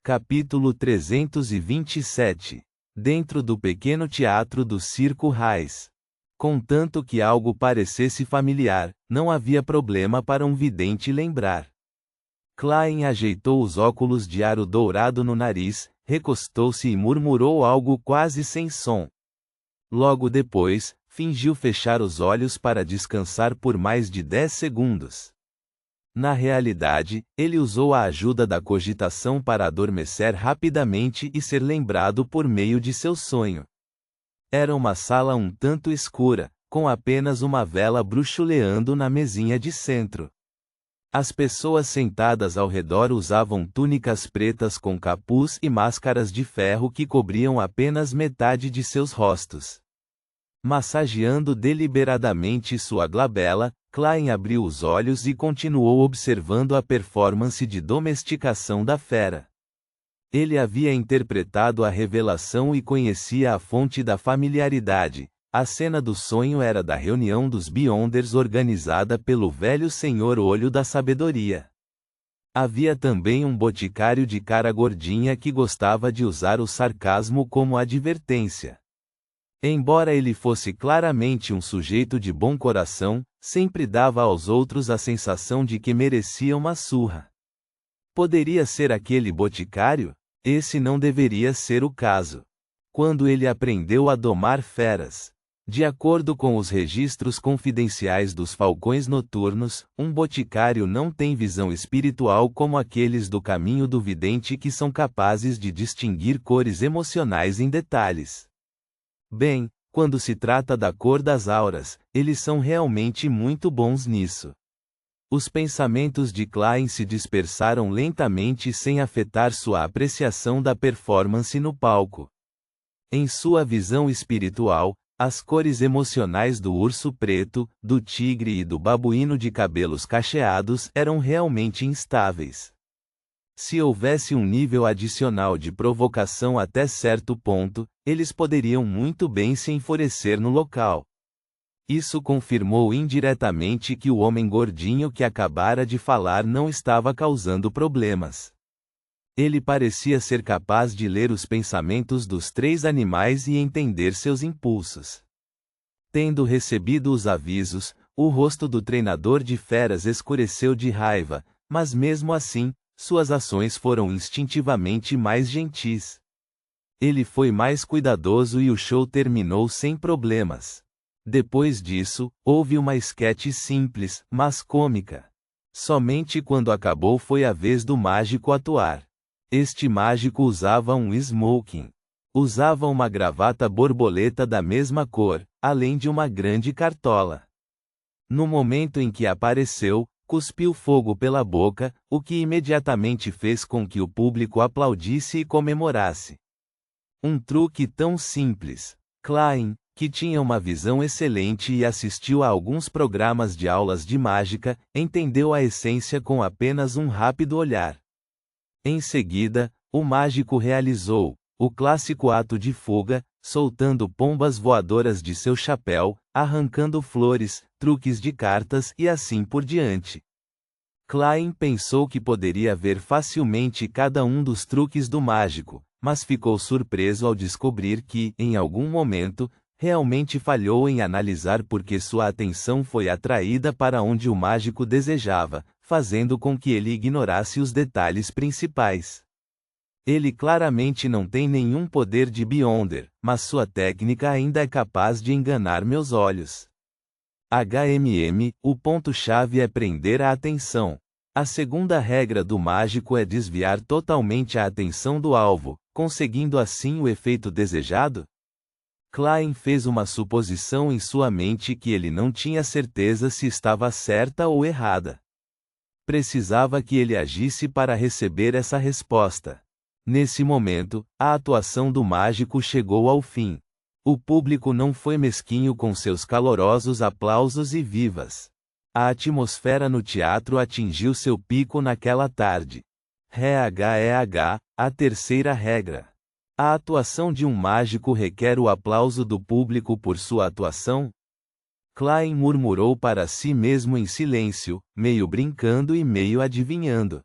Capítulo 327. Dentro do pequeno teatro do Circo Reis. Contanto que algo parecesse familiar, não havia problema para um vidente lembrar. Klein ajeitou os óculos de aro dourado no nariz, recostou-se e murmurou algo quase sem som. Logo depois, fingiu fechar os olhos para descansar por mais de 10 segundos. Na realidade, ele usou a ajuda da cogitação para adormecer rapidamente e ser lembrado por meio de seu sonho. Era uma sala um tanto escura, com apenas uma vela bruxuleando na mesinha de centro. As pessoas sentadas ao redor usavam túnicas pretas com capuz e máscaras de ferro que cobriam apenas metade de seus rostos. Massageando deliberadamente sua glabela, Klein abriu os olhos e continuou observando a performance de domesticação da fera. Ele havia interpretado a revelação e conhecia a fonte da familiaridade. A cena do sonho era da reunião dos Beyonders organizada pelo velho Senhor Olho da Sabedoria. Havia também um boticário de cara gordinha que gostava de usar o sarcasmo como advertência. Embora ele fosse claramente um sujeito de bom coração, sempre dava aos outros a sensação de que merecia uma surra. Poderia ser aquele boticário? Esse não deveria ser o caso. Quando ele aprendeu a domar feras. De acordo com os registros confidenciais dos falcões noturnos, um boticário não tem visão espiritual como aqueles do caminho do vidente que são capazes de distinguir cores emocionais em detalhes. Bem, quando se trata da cor das auras, eles são realmente muito bons nisso. Os pensamentos de Klein se dispersaram lentamente sem afetar sua apreciação da performance no palco. Em sua visão espiritual, as cores emocionais do urso preto, do tigre e do babuíno de cabelos cacheados eram realmente instáveis. Se houvesse um nível adicional de provocação até certo ponto, eles poderiam muito bem se enfurecer no local. Isso confirmou indiretamente que o homem gordinho que acabara de falar não estava causando problemas. Ele parecia ser capaz de ler os pensamentos dos 3 animais e entender seus impulsos. Tendo recebido os avisos, o rosto do treinador de feras escureceu de raiva, mas mesmo assim, suas ações foram instintivamente mais gentis. Ele foi mais cuidadoso e o show terminou sem problemas. Depois disso, houve uma esquete simples, mas cômica. Somente quando acabou foi a vez do mágico atuar. Este mágico usava um smoking. Usava uma gravata borboleta da mesma cor, além de uma grande cartola. No momento em que apareceu, cuspiu fogo pela boca, o que imediatamente fez com que o público aplaudisse e comemorasse. Um truque tão simples. Klein, que tinha uma visão excelente e assistiu a alguns programas de aulas de mágica, entendeu a essência com apenas um rápido olhar. Em seguida, o mágico realizou o clássico ato de fuga, soltando pombas voadoras de seu chapéu, arrancando flores, truques de cartas e assim por diante. Klein pensou que poderia ver facilmente cada um dos truques do mágico, mas ficou surpreso ao descobrir que, em algum momento, realmente falhou em analisar por que sua atenção foi atraída para onde o mágico desejava, fazendo com que ele ignorasse os detalhes principais. Ele claramente não tem nenhum poder de Beyonder, mas sua técnica ainda é capaz de enganar meus olhos. O ponto-chave é prender a atenção. A segunda regra do mágico é desviar totalmente a atenção do alvo, conseguindo assim o efeito desejado? Klein fez uma suposição em sua mente que ele não tinha certeza se estava certa ou errada. Precisava que ele agisse para receber essa resposta. Nesse momento, a atuação do mágico chegou ao fim. O público não foi mesquinho com seus calorosos aplausos e vivas. A atmosfera no teatro atingiu seu pico naquela tarde. A terceira regra. A atuação de um mágico requer o aplauso do público por sua atuação? Klein murmurou para si mesmo em silêncio, meio brincando e meio adivinhando.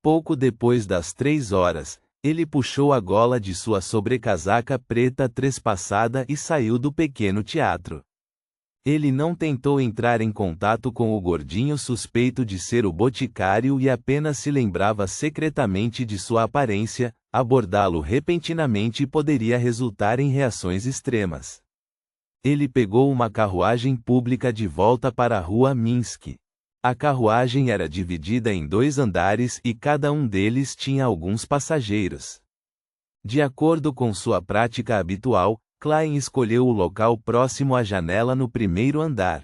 Pouco depois das 3 horas, ele puxou a gola de sua sobrecasaca preta trespassada e saiu do pequeno teatro. Ele não tentou entrar em contato com o gordinho suspeito de ser o boticário e apenas se lembrava secretamente de sua aparência. Abordá-lo repentinamente poderia resultar em reações extremas. Ele pegou uma carruagem pública de volta para a rua Minsk. A carruagem era dividida em 2 andares e cada um deles tinha alguns passageiros. De acordo com sua prática habitual, Klein escolheu o local próximo à janela no primeiro andar.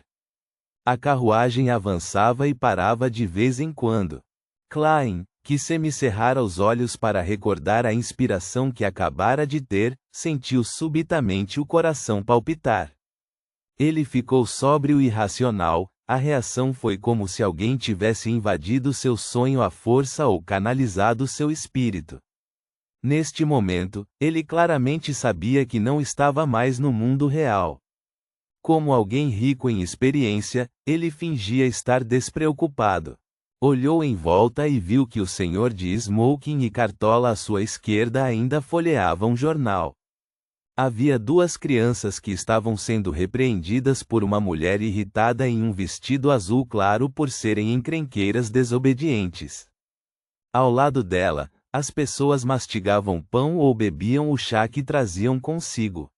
A carruagem avançava e parava de vez em quando. Klein, que semicerrara os olhos para recordar a inspiração que acabara de ter, sentiu subitamente o coração palpitar. Ele ficou sóbrio e racional. A reação foi como se alguém tivesse invadido seu sonho à força ou canalizado seu espírito. Neste momento, ele claramente sabia que não estava mais no mundo real. Como alguém rico em experiência, ele fingia estar despreocupado. Olhou em volta e viu que o senhor de smoking e cartola à sua esquerda ainda folheava um jornal. Havia 2 crianças que estavam sendo repreendidas por uma mulher irritada em um vestido azul claro por serem encrenqueiras desobedientes. Ao lado dela, as pessoas mastigavam pão ou bebiam o chá que traziam consigo.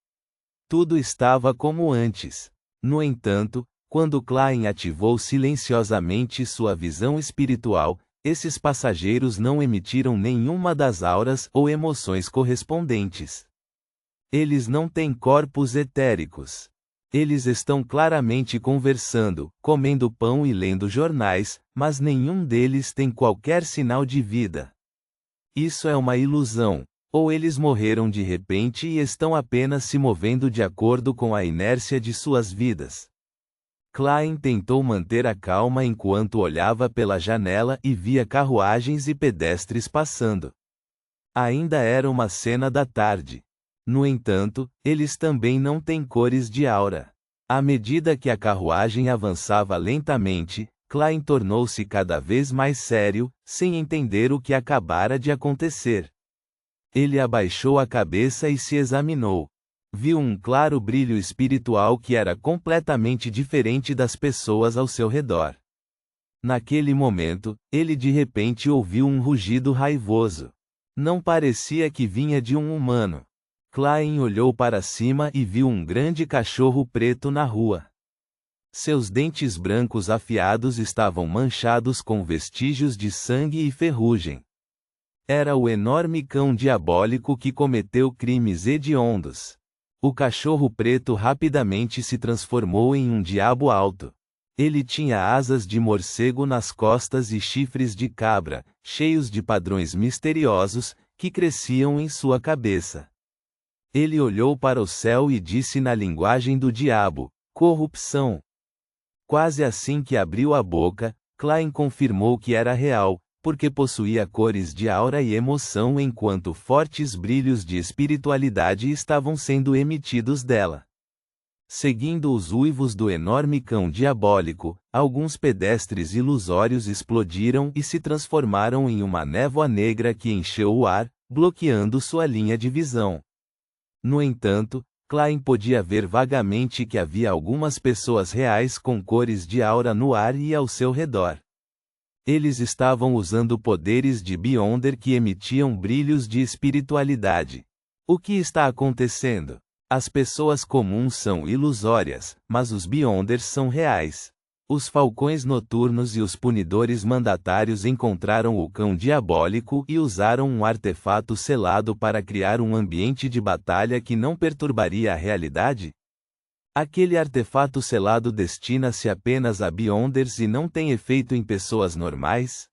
Tudo estava como antes. No entanto, quando Klein ativou silenciosamente sua visão espiritual, esses passageiros não emitiram nenhuma das auras ou emoções correspondentes. Eles não têm corpos etéricos. Eles estão claramente conversando, comendo pão e lendo jornais, mas nenhum deles tem qualquer sinal de vida. Isso é uma ilusão. Ou eles morreram de repente e estão apenas se movendo de acordo com a inércia de suas vidas. Klein tentou manter a calma enquanto olhava pela janela e via carruagens e pedestres passando. Ainda era uma cena da tarde. No entanto, eles também não têm cores de aura. À medida que a carruagem avançava lentamente, Klein tornou-se cada vez mais sério, sem entender o que acabara de acontecer. Ele abaixou a cabeça e se examinou. Viu um claro brilho espiritual que era completamente diferente das pessoas ao seu redor. Naquele momento, ele de repente ouviu um rugido raivoso. Não parecia que vinha de um humano. Klein olhou para cima e viu um grande cachorro preto na rua. Seus dentes brancos afiados estavam manchados com vestígios de sangue e ferrugem. Era o enorme cão diabólico que cometeu crimes hediondos. O cachorro preto rapidamente se transformou em um diabo alto. Ele tinha asas de morcego nas costas e chifres de cabra, cheios de padrões misteriosos, que cresciam em sua cabeça. Ele olhou para o céu e disse na linguagem do diabo: corrupção. Quase assim que abriu a boca, Klein confirmou que era real, porque possuía cores de aura e emoção enquanto fortes brilhos de espiritualidade estavam sendo emitidos dela. Seguindo os uivos do enorme cão diabólico, alguns pedestres ilusórios explodiram e se transformaram em uma névoa negra que encheu o ar, bloqueando sua linha de visão. No entanto, Klein podia ver vagamente que havia algumas pessoas reais com cores de aura no ar e ao seu redor. Eles estavam usando poderes de Beyonder que emitiam brilhos de espiritualidade. O que está acontecendo? As pessoas comuns são ilusórias, mas os Beyonders são reais. Os falcões noturnos e os punidores mandatários encontraram o cão diabólico e usaram um artefato selado para criar um ambiente de batalha que não perturbaria a realidade? Aquele artefato selado destina-se apenas a Beyonders e não tem efeito em pessoas normais?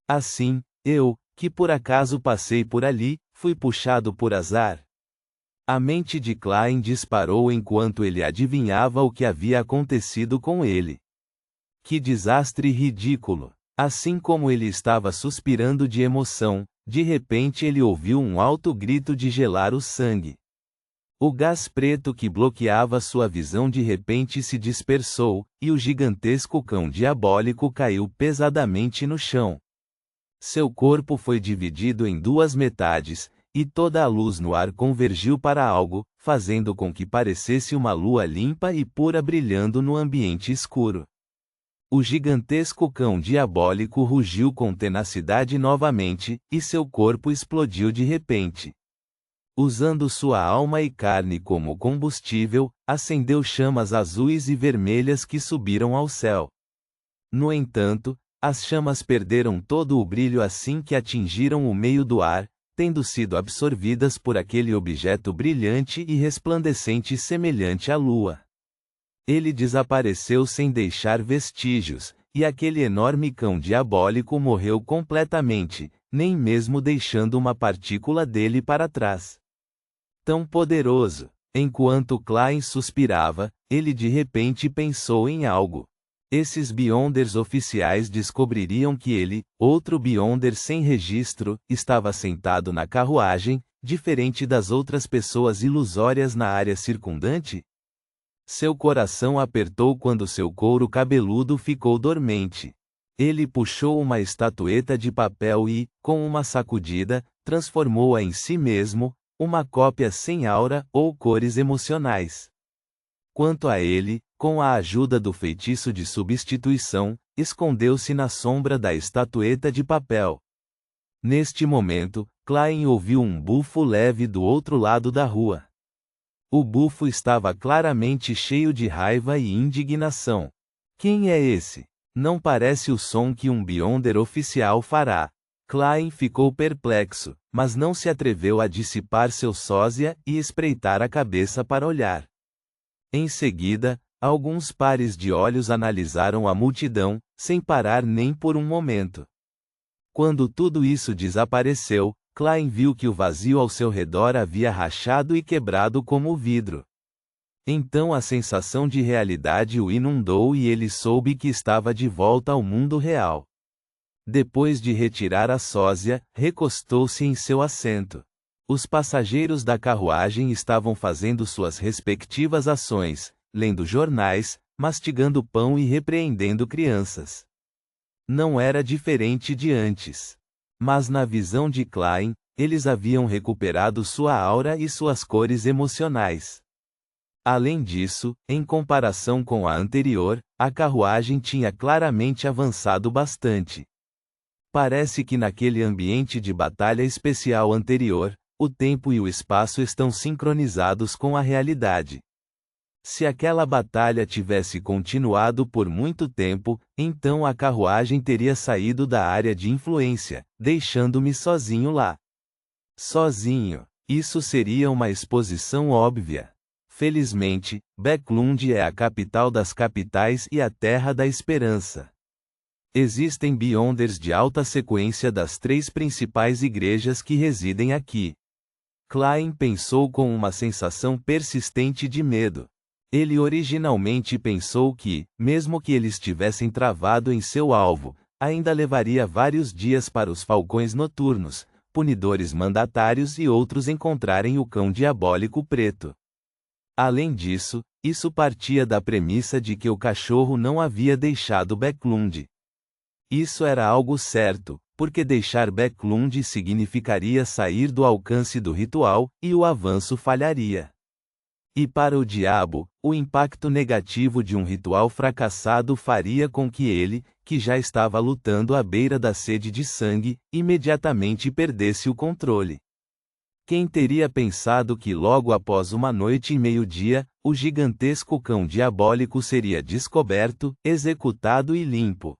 Assim, eu, que por acaso passei por ali, fui puxado por azar. A mente de Klein disparou enquanto ele adivinhava o que havia acontecido com ele. Que desastre ridículo! Assim como ele estava suspirando de emoção, de repente ele ouviu um alto grito de gelar o sangue. O gás preto que bloqueava sua visão de repente se dispersou, e o gigantesco cão diabólico caiu pesadamente no chão. Seu corpo foi dividido em duas metades, e toda a luz no ar convergiu para algo, fazendo com que parecesse uma lua limpa e pura brilhando no ambiente escuro. O gigantesco cão diabólico rugiu com tenacidade novamente, e seu corpo explodiu de repente. Usando sua alma e carne como combustível, acendeu chamas azuis e vermelhas que subiram ao céu. No entanto, as chamas perderam todo o brilho assim que atingiram o meio do ar, tendo sido absorvidas por aquele objeto brilhante e resplandecente semelhante à lua. Ele desapareceu sem deixar vestígios, e aquele enorme cão diabólico morreu completamente, nem mesmo deixando uma partícula dele para trás. Tão poderoso! Enquanto Klein suspirava, ele de repente pensou em algo. Esses Beyonders oficiais descobririam que ele, outro Beyonder sem registro, estava sentado na carruagem, diferente das outras pessoas ilusórias na área circundante? Seu coração apertou quando seu couro cabeludo ficou dormente. Ele puxou uma estatueta de papel e, com uma sacudida, transformou-a em si mesmo, uma cópia sem aura ou cores emocionais. Quanto a ele, com a ajuda do feitiço de substituição, escondeu-se na sombra da estatueta de papel. Neste momento, Klein ouviu um bufo leve do outro lado da rua. O bufo estava claramente cheio de raiva e indignação. Quem é esse? Não parece o som que um Beyonder oficial fará. Klein ficou perplexo, mas não se atreveu a dissipar seu sósia e espreitar a cabeça para olhar. Em seguida, alguns pares de olhos analisaram a multidão, sem parar nem por um momento. Quando tudo isso desapareceu, Klein viu que o vazio ao seu redor havia rachado e quebrado como vidro. Então a sensação de realidade o inundou e ele soube que estava de volta ao mundo real. Depois de retirar a sósia, recostou-se em seu assento. Os passageiros da carruagem estavam fazendo suas respectivas ações, lendo jornais, mastigando pão e repreendendo crianças. Não era diferente de antes. Mas na visão de Klein, eles haviam recuperado sua aura e suas cores emocionais. Além disso, em comparação com a anterior, a carruagem tinha claramente avançado bastante. Parece que naquele ambiente de batalha especial anterior, o tempo e o espaço estão sincronizados com a realidade. Se aquela batalha tivesse continuado por muito tempo, então a carruagem teria saído da área de influência, deixando-me sozinho lá. Sozinho. Isso seria uma exposição óbvia. Felizmente, Backlund é a capital das capitais e a terra da esperança. Existem Beyonders de alta sequência das 3 principais igrejas que residem aqui. Klein pensou com uma sensação persistente de medo. Ele originalmente pensou que, mesmo que eles tivessem travado em seu alvo, ainda levaria vários dias para os falcões noturnos, punidores mandatários e outros encontrarem o cão diabólico preto. Além disso, isso partia da premissa de que o cachorro não havia deixado Backlund. Isso era algo certo, porque deixar Backlund significaria sair do alcance do ritual, e o avanço falharia. E para o diabo, o impacto negativo de um ritual fracassado faria com que ele, que já estava lutando à beira da sede de sangue, imediatamente perdesse o controle. Quem teria pensado que logo após uma noite e meio-dia, o gigantesco cão diabólico seria descoberto, executado e limpo?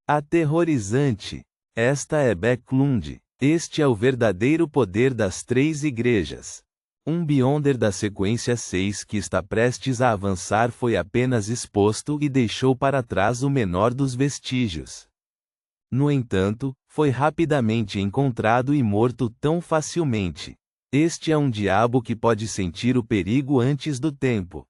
Aterrorizante! Esta é Backlund. Este é o verdadeiro poder das 3 igrejas. Um Beyonder da sequência 6 que está prestes a avançar foi apenas exposto e deixou para trás o menor dos vestígios. No entanto, foi rapidamente encontrado e morto tão facilmente. Este é um diabo que pode sentir o perigo antes do tempo.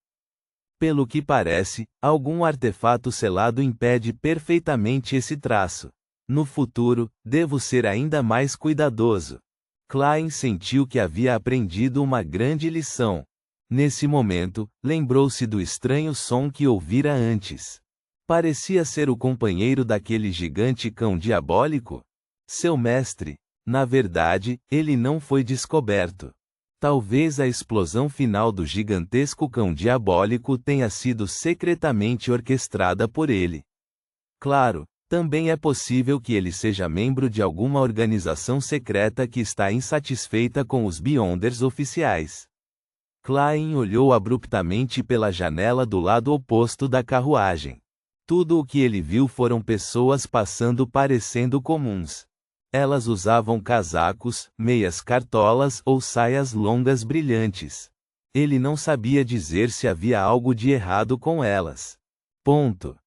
Pelo que parece, algum artefato selado impede perfeitamente esse traço. No futuro, devo ser ainda mais cuidadoso. Klein sentiu que havia aprendido uma grande lição. Nesse momento, lembrou-se do estranho som que ouvira antes. Parecia ser o companheiro daquele gigante cão diabólico. Seu mestre. Na verdade, ele não foi descoberto. Talvez a explosão final do gigantesco cão diabólico tenha sido secretamente orquestrada por ele. Claro, também é possível que ele seja membro de alguma organização secreta que está insatisfeita com os Beyonders oficiais. Klein olhou abruptamente pela janela do lado oposto da carruagem. Tudo o que ele viu foram pessoas passando parecendo comuns. Elas usavam casacos, meias cartolas ou saias longas brilhantes. Ele não sabia dizer se havia algo de errado com elas. Ponto.